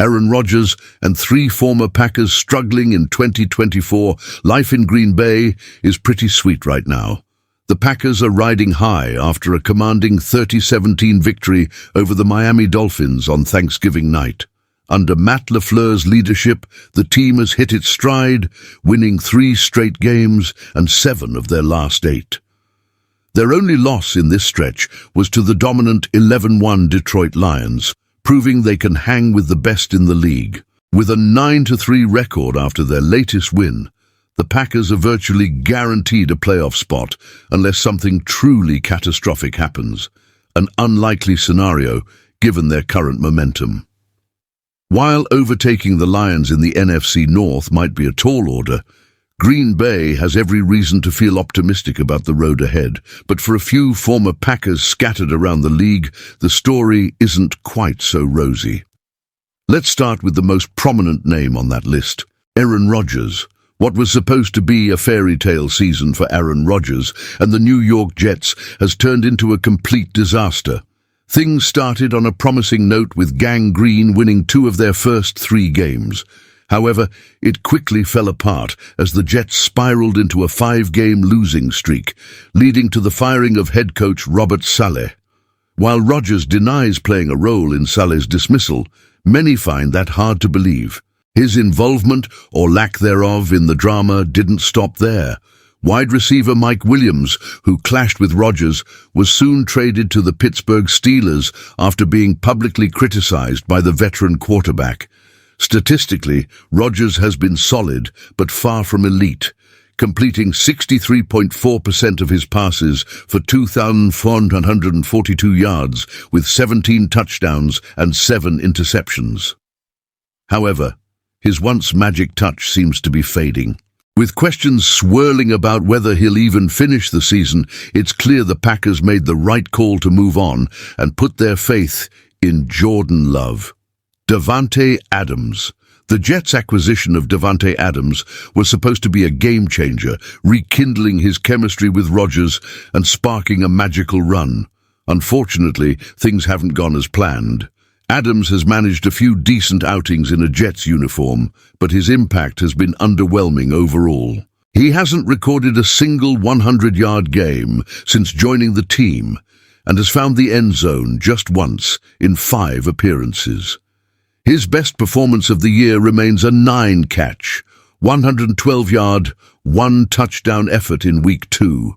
Aaron Rodgers and 3 former Packers struggling in 2024, life in Green Bay is pretty sweet right now. The Packers are riding high after a commanding 30-17 victory over the Miami Dolphins on Thanksgiving night. Under Matt LaFleur's leadership, the team has hit its stride, winning 3 straight games and 7 of their last 8. Their only loss in this stretch was to the dominant 11-1 Detroit Lions, proving they can hang with the best in the league. With a 9-3 record after their latest win, the Packers are virtually guaranteed a playoff spot unless something truly catastrophic happens, an unlikely scenario given their current momentum. While overtaking the Lions in the NFC North might be a tall order, Green Bay has every reason to feel optimistic about the road ahead, but for a few former Packers scattered around the league, the story isn't quite so rosy. Let's start with the most prominent name on that list, Aaron Rodgers. What was supposed to be a fairy tale season for Aaron Rodgers and the New York Jets has turned into a complete disaster. Things started on a promising note with Gang Green winning 2 of their first 3 games. However, it quickly fell apart as the Jets spiraled into a 5-game losing streak, leading to the firing of head coach Robert Saleh. While Rodgers denies playing a role in Saleh's dismissal, many find that hard to believe. His involvement, or lack thereof, in the drama didn't stop there. Wide receiver Mike Williams, who clashed with Rodgers, was soon traded to the Pittsburgh Steelers after being publicly criticized by the veteran quarterback. Statistically, Rodgers has been solid, but far from elite, completing 63.4% of his passes for 2,442 yards with 17 touchdowns and 7 interceptions. However, his once magic touch seems to be fading. With questions swirling about whether he'll even finish the season, it's clear the Packers made the right call to move on and put their faith in Jordan Love. Davante Adams. The Jets' acquisition of Davante Adams was supposed to be a game-changer, rekindling his chemistry with Rodgers and sparking a magical run. Unfortunately, things haven't gone as planned. Adams has managed a few decent outings in a Jets uniform, but his impact has been underwhelming overall. He hasn't recorded a single 100-yard game since joining the team and has found the end zone just once in 5 appearances. His best performance of the year remains a 9-catch, 112-yard, 1-touchdown effort in Week 2,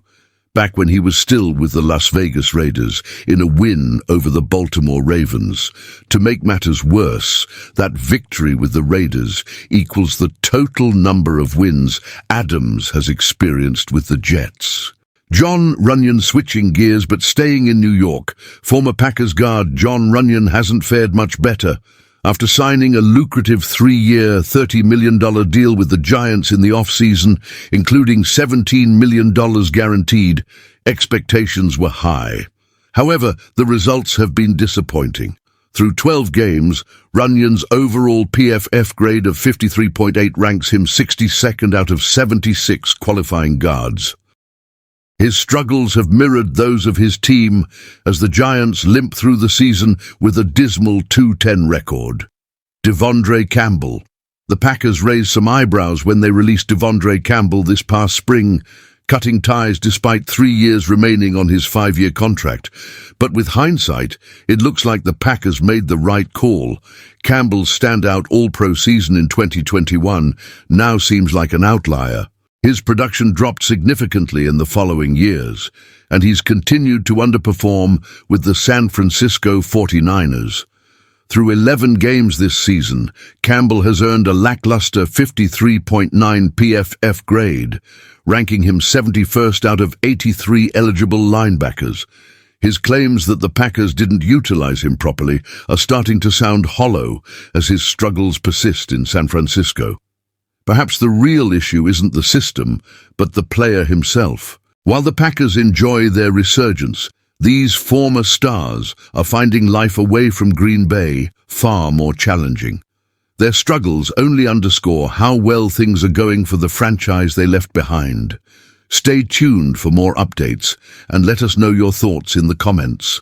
back when he was still with the Las Vegas Raiders in a win over the Baltimore Ravens. To make matters worse, that victory with the Raiders equals the total number of wins Adams has experienced with the Jets. Jon Runyan switching gears but staying in New York. Former Packers guard Jon Runyan hasn't fared much better. After signing a lucrative 3-year, $30 million deal with the Giants in the offseason, including $17 million guaranteed, expectations were high. However, the results have been disappointing. Through 12 games, Runyan's overall PFF grade of 53.8 ranks him 62nd out of 76 qualifying guards. His struggles have mirrored those of his team as the Giants limp through the season with a dismal 2-10 record. Devondre Campbell. The Packers raised some eyebrows when they released Devondre Campbell this past spring, cutting ties despite 3 years remaining on his 5-year contract. But with hindsight, it looks like the Packers made the right call. Campbell's standout All-Pro season in 2021 now seems like an outlier. His production dropped significantly in the following years, and he's continued to underperform with the San Francisco 49ers. Through 11 games this season, Campbell has earned a lackluster 53.9 PFF grade, ranking him 71st out of 83 eligible linebackers. His claims that the Packers didn't utilize him properly are starting to sound hollow as his struggles persist in San Francisco. Perhaps the real issue isn't the system, but the player himself. While the Packers enjoy their resurgence, these former stars are finding life away from Green Bay far more challenging. Their struggles only underscore how well things are going for the franchise they left behind. Stay tuned for more updates and let us know your thoughts in the comments.